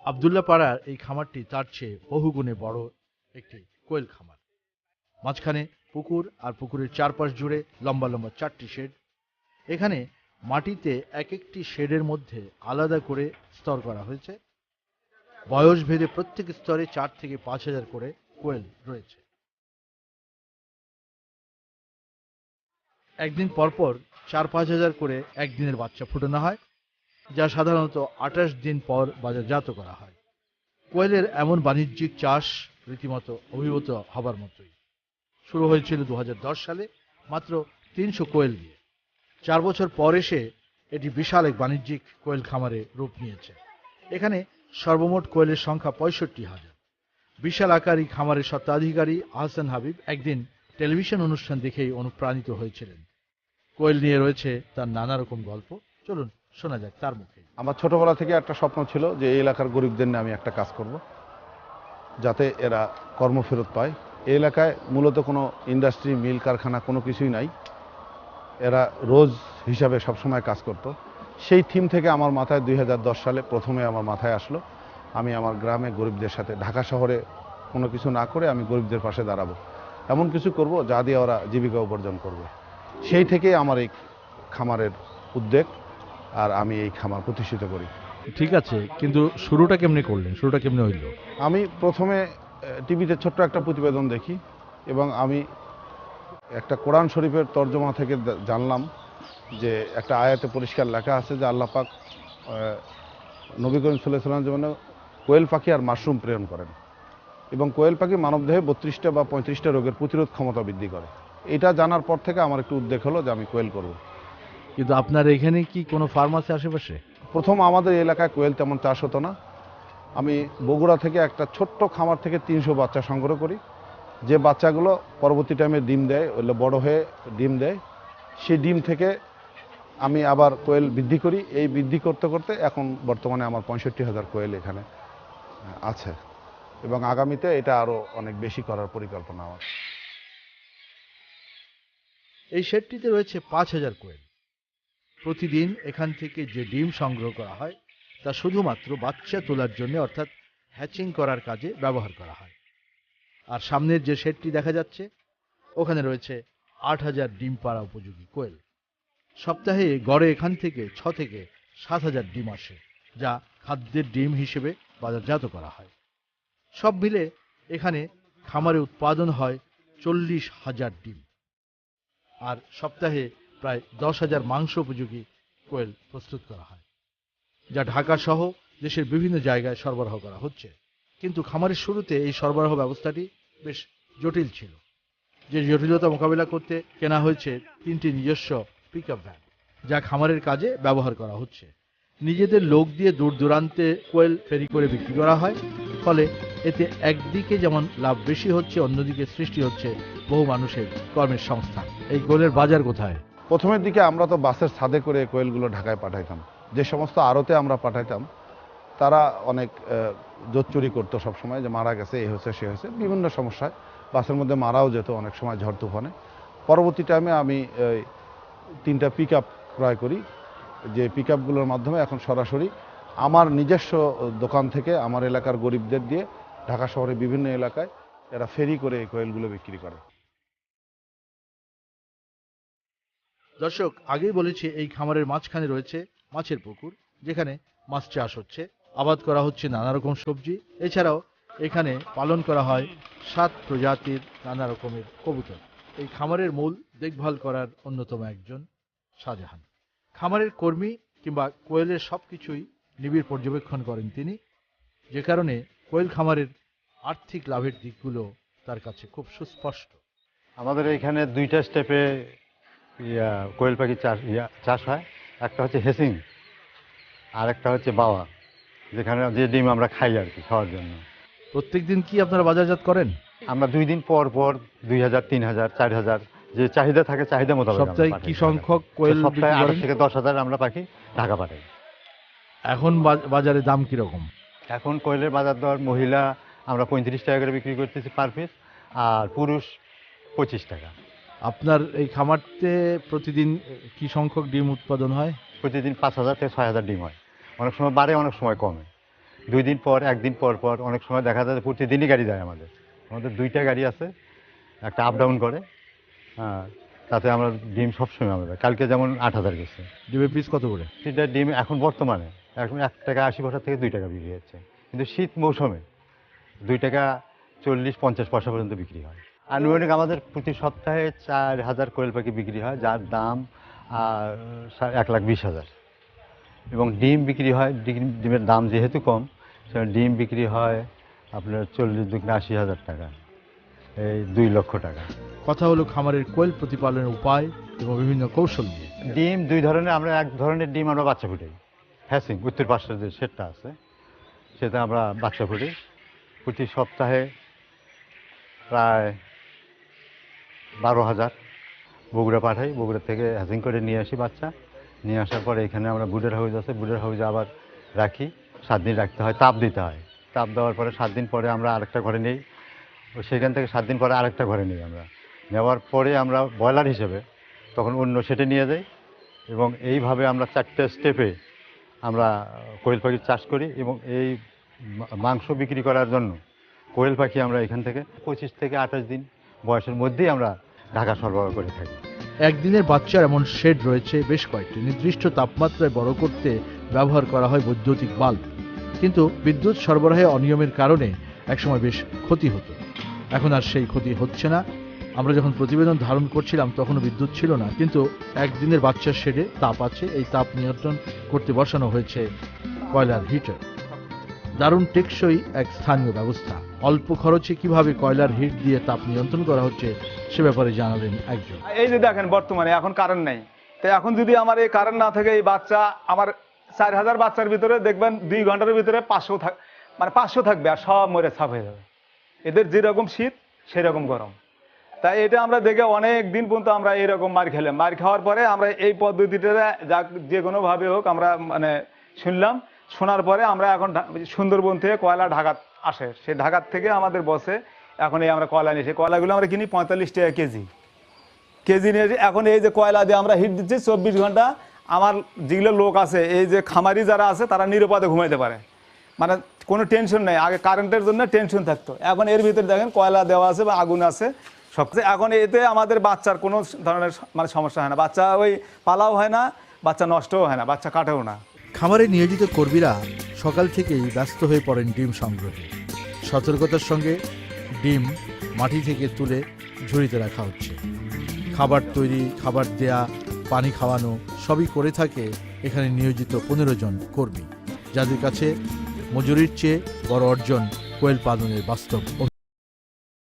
আবদুল্লাহ পাড়ার এই খামারটি তার চেয়ে বহুগুণে বড় একটি কোয়েল খামার। মাঝখানে পুকুর, আর পুকুরের চারপাশ জুড়ে লম্বা লম্বা 4টি শেড। এখানে মাটিতে এক একটি শেডের মধ্যে আলাদা করে স্তর করা হয়েছে। বয়স ভেদে প্রত্যেক স্তরে 4 থেকে 5,000 করে কোয়েল রয়েছে। একদিন পরপর 4-5 হাজার করে একদিনের বাচ্চা ফোটানো হয়, যা সাধারণত 28 দিন পর বাজারজাত করা হয়। কোয়েলের এমন বাণিজ্যিক চাষ রীতিমতো অভিভূত হবার মতোই। শুরু হয়েছিল 2010 সালে মাত্র 300 কোয়েল দিয়ে। 4 বছর পর এসে এটি বিশাল এক বাণিজ্যিক কোয়েল খামারে রূপ নিয়েছে। এখানে সর্বমোট কোয়েলের সংখ্যা 65,000। বিশাল আকার এই খামারের স্বত্বাধিকারী আহসান হাবিব একদিন টেলিভিশন অনুষ্ঠান দেখেই অনুপ্রাণিত হয়েছিলেন। কোয়েল নিয়ে রয়েছে তার নানা রকম গল্প। চলুন শোনা যাক তার মুখে। আমার ছোটবেলা থেকে একটা স্বপ্ন ছিল যে এই এলাকার গরিবদের নিয়ে আমি একটা কাজ করব, যাতে এরা কর্মফেরত পায়। এই এলাকায় মূলত কোনো ইন্ডাস্ট্রি, মিল, কারখানা কোনো কিছুই নাই। এরা রোজ হিসাবে সবসময় কাজ করত। সেই থিম থেকে আমার মাথায় 2010 সালে প্রথমে আমার মাথায় আসলো আমি আমার গ্রামে গরিবদের সাথে, ঢাকা শহরে কোনো কিছু না করে আমি গরিবদের পাশে দাঁড়াবো, এমন কিছু করব যা দিয়ে ওরা জীবিকা উপার্জন করবে। সেই থেকেই আমার এই খামারের উদ্যোগ, আর আমি এই খামার প্রতিষ্ঠিত করি। ঠিক আছে, কিন্তু শুরুটা কেমনে করলেন? শুরুটা কেমনে হইল? আমি প্রথমে টিভিতে ছোট্ট একটা প্রতিবেদন দেখি এবং আমি একটা কোরআন শরীফের তর্জমা থেকে জানলাম যে একটা আয়াতে পরিষ্কার লেখা আছে যে আল্লাহ পাক নবী করিম সাল্লাল্লাহু আলাইহি ওয়াসাল্লামের জন্য কোয়েল পাখি আর মাশরুম প্রেরণ করেন, এবং কোয়েল পাখি মানবদেহে 32টা বা 35টা রোগের প্রতিরোধ ক্ষমতা বৃদ্ধি করে। এটা জানার পর থেকে আমার একটু উদ্বেগ হলো যে আমি কোয়েল করব। কিন্তু আপনার এখানে কি কোনো ফার্ম আছে আশেপাশে? প্রথম আমাদের এলাকায় কোয়েল তেমন চাষ হতো না। আমি বগুড়া থেকে একটা ছোট্ট খামার থেকে 300 বাচ্চা সংগ্রহ করি, যে বাচ্চাগুলো পরবর্তী টাইমে ডিম দেয়, ওগুলো বড় হয়ে ডিম দেয়। সেই ডিম থেকে আমি আবার কোয়েল বৃদ্ধি করি। এই বৃদ্ধি করতে করতে এখন বর্তমানে আমার 65,000 কোয়েল এখানে আছে, এবং আগামীতে এটা আরও অনেক বেশি করার পরিকল্পনা আমার। এই শেডটিতে রয়েছে 5,000 কোয়েল। প্রতিদিন এখান থেকে যে ডিম সংগ্রহ করা হয় তা শুধুমাত্র বাচ্চা তোলার জন্য, অর্থাৎ হ্যাচিং করার কাজে ব্যবহার করা হয়। আর সামনের যে শেডটি দেখা যাচ্ছে, ওখানে রয়েছে 8,000 ডিম পাড়া উপযোগী কোয়েল। সপ্তাহে গড়ে এখান থেকে 6 থেকে 7,000 ডিম আসে, যা খাদ্যের ডিম হিসেবে বাজারজাত করা হয়। সব মিলে এখানে খামারে উৎপাদন হয় 40,000 ডিম, আর সপ্তাহে প্রায় 10,000 মাংস উপযোগী কোয়েল প্রস্তুত করা হয়, যা ঢাকা সহ দেশের বিভিন্ন জায়গায় সরবরাহ করা হচ্ছে। কিন্তু খামারের শুরুতে এই সরবরাহ ব্যবস্থাটি বেশ জটিল ছিল। যে জটিলতা মোকাবিলা করতে কেনা হয়েছে 3টি নিজস্ব পিকআপ ভ্যান, যা খামারের কাজে ব্যবহার করা হচ্ছে। নিজেদের লোক দিয়ে দূর দূরান্তে কোয়েল ফেরি করে বিক্রি করা হয়। ফলে এতে একদিকে যেমন লাভ বেশি হচ্ছে, অন্যদিকে সৃষ্টি হচ্ছে বহু মানুষের কর্মের সংস্থান। এই কোয়েলের বাজার কোথায়? প্রথমের দিকে আমরা তো বাসের ছাদে করে কোয়েলগুলো ঢাকায় পাঠাইতাম। যে সমস্ত আড়তে আমরা পাঠাইতাম তারা অনেক জোর চুরি করতো সবসময়, যে মারা গেছে, এ হয়েছে, সে হয়েছে, বিভিন্ন সমস্যায় বাসের মধ্যে মারাও যেত অনেক সময় ঝড় তুফানে। পরবর্তী টাইমে আমি 3টা পিকআপ ক্রয় করি, যে পিকআপগুলোর মাধ্যমে এখন সরাসরি আমার নিজস্ব দোকান থেকে আমার এলাকার গরিবদের দিয়ে ঢাকা শহরের বিভিন্ন এলাকায় এরা ফেরি করে এই কোয়েলগুলো বিক্রি করে। দর্শক, আগেই বলেছি এই খামারের মাঝখানে রয়েছে মাছের পুকুর, যেখানে মাছ চাষ হচ্ছে, আবাদ করা হচ্ছে নানা রকম সবজি। এছাড়াও এখানে পালন করা হয় 7 প্রজাতির নানা রকমের কবুতর। এই খামারের মূল দেখভাল করার অন্যতম একজন শাহজাহান। খামারের কর্মী কিংবা কোয়েলের সবকিছুই নিবিড় পর্যবেক্ষণ করেন তিনি, যে কারণে কোয়েল খামারের আর্থিক লাভের দিকগুলো তার কাছে খুব সুস্পষ্ট। আমাদের এখানে 2টা স্টেপে কোয়েল পাখি চাষ হয়। একটা হচ্ছে হেসিং, আর একটা হচ্ছে বাওয়া, যেখানে যে ডিম আমরা খাই আর কি, খাওয়ার জন্য। প্রত্যেকদিন কি আপনারা বাজারজাত করেন? আমরা 2 দিন পর পর 2,000, 3,000, 4,000 যে চাহিদা থাকে, চাহিদা মোতাবেক সপ্তাহে কি সংখ্যক কোয়েল সপ্তাহে বিক্রি 8 করেন? থেকে 10,000 আমরা পাখি ঢাকা পাঠাই। এখন বাজারে দাম কিরকম? এখন কোয়েলের বাজার দর মহিলা আমরা 35 টাকা করে বিক্রি করতেছি পার পিস, আর পুরুষ 25 টাকা। আপনার এই খামারতে প্রতিদিন কি সংখ্যক ডিম উৎপাদন হয়? প্রতিদিন 5,000 থেকে 6,000 ডিম হয়। অনেক সময় বাড়ে, অনেক সময় কমে। 2 দিন পর, 1 দিন পর পর, অনেক সময় দেখা যায় যে প্রতিদিনই গাড়ি যায় আমাদের। আমাদের 2টা গাড়ি আছে, একটা আপ ডাউন করে। হ্যাঁ, তাতে আমরা ডিম সবসময় আমরা পাই। কালকে যেমন 8,000 গেছে। ডিমের পিস কত করে? সেটা ডিম এখন বর্তমানে এখন 1 টাকা 80 পয়সা থেকে 2 টাকা বিক্রি হচ্ছে, কিন্তু শীত মৌসুমে 2 টাকা 40-50 পয়সা পর্যন্ত বিক্রি হয়। আনুমানিক আমাদের প্রতি সপ্তাহে 4,000 কোয়েল পাখি বিক্রি হয়, যার দাম 1,20,000। এবং ডিম বিক্রি হয়, ডিমের দাম যেহেতু কম, সেখানে ডিম বিক্রি হয় আপনার 40-80,000 টাকা, এই 2 লক্ষ টাকা। কথা হলো খামারের কোয়েল প্রতিপালনের উপায় এবং বিভিন্ন কৌশল নিয়ে। ডিম 2 ধরনের, আমরা এক ধরনের ডিম আমরা বাচ্চা ফুটাই, হ্যাসিং উত্তর পাশের যে শেডটা আছে সেটা আমরা বাচ্চা ফুটাই। প্রতি সপ্তাহে প্রায় 12,000 বগুড়া পাঠাই, বগুড়া থেকে হ্যাসিং করে নিয়ে আসি বাচ্চা। নিয়ে আসার পরে এখানে আমরা বুডের হাউস আছে, বুডের হাউসে আবার রাখি। 7 দিন রাখতে হয়, তাপ দিতে হয়। তাপ দেওয়ার পরে 7 দিন পরে আমরা আরেকটা ঘরে নিই, সেখান থেকে 7 দিন পরে আরেকটা ঘরে নিই। আমরা নেওয়ার পরে আমরা ব্রয়লার হিসেবে তখন অন্য সেটে নিয়ে যাই, এবং এইভাবে আমরা 4টে স্টেপে আমরা কোয়েল পাখির চাষ করি। এবং এই মাংস বিক্রি করার জন্য কোয়েল পাখি আমরা এখান থেকে 25 থেকে 28 দিন বয়সের মধ্যেই আমরা ঢাকা সরবরাহ করে থাকি। একদিনের বাচ্চার এমন শেড রয়েছে বেশ কয়েকটি। নির্দিষ্ট তাপমাত্রায় বড় করতে ব্যবহার করা হয় বৈদ্যুতিক বাল্ব, কিন্তু বিদ্যুৎ সরবরাহে অনিয়মের কারণে একসময় বেশ ক্ষতি হতো। এখন আর সেই ক্ষতি হচ্ছে না। আমরা যখন প্রতিবেদন ধারণ করছিলাম তখনও বিদ্যুৎ ছিল না, কিন্তু একদিনের বাচ্চার শেডে তাপ আছে। এই তাপ নিয়ন্ত্রণ করতে বসানো হয়েছে কয়লার হিটার। দারুণ টেকসই এক স্থানীয় ব্যবস্থা। অল্প খরচে কিভাবে কয়লার হিট দিয়ে তাপ নিয়ন্ত্রণ করা হচ্ছে সে ব্যাপারে জানালেন একজন। এই যে দেখেন, বর্তমানে এখন কারেন্ট নেই, তো এখন যদি আমার এই কারেন্ট না থাকে, এই বাচ্চা আমার 4,000 বাচ্চার ভিতরে দেখবেন 2 ঘন্টার ভিতরে 500 থাকবে, আর সব মরে সাফ হয়ে যাবে। এদের যেরকম শীত সেরকম গরম। তাই এটা আমরা দেখে অনেক দিন পর্যন্ত আমরা এইরকম মার খেলাম। মার খাওয়ার পরে আমরা এই পদ্ধতিটা যে কোনোভাবে হোক আমরা মানে শুনলাম। শোনার পরে আমরা এখন সুন্দরবন থেকে কয়লা ঢাকাত আসে, সেই ঢাকার থেকে আমাদের বসে এখন এই আমরা কয়লা নিয়ে, সেই কয়লাগুলো আমরা কিনি 45 টাকা কেজি নিয়ে। এখন এই যে কয়লা দিয়ে আমরা হিট দিচ্ছি 24 ঘন্টা। আমার যেগুলো লোক আছে, এই যে খামারি যারা আছে, তারা নিরাপদে ঘুমাইতে পারে, মানে কোনো টেনশন নেই। আগে কারেন্টের জন্য টেনশন থাকতো, এখন এর ভিতরে দেখেন কয়লা দেওয়া আছে বা আগুন আছে সব। এখন এতে আমাদের বাচ্চার কোনো ধরনের মানে সমস্যা হয় না, বাচ্চা ওই পালাও হয় না, বাচ্চা নষ্টও হয় না, বাচ্চা কাটেও না। খামারে নিয়োজিত কর্মীরা সকাল থেকেই ব্যস্ত হয়ে পড়েন ডিম সংগ্রহে। সতর্কতার সঙ্গে ডিম মাটি থেকে তুলে ঝুড়িতে রাখা হচ্ছে। খাবার তৈরি, খাবার দেয়া, পানি খাওয়ানো সবই করে থাকে এখানে নিয়োজিত 15 জন কর্মী, যাদের কাছে মজুরির চেয়ে বড় অর্জন কোয়েল পালনের বাস্তব।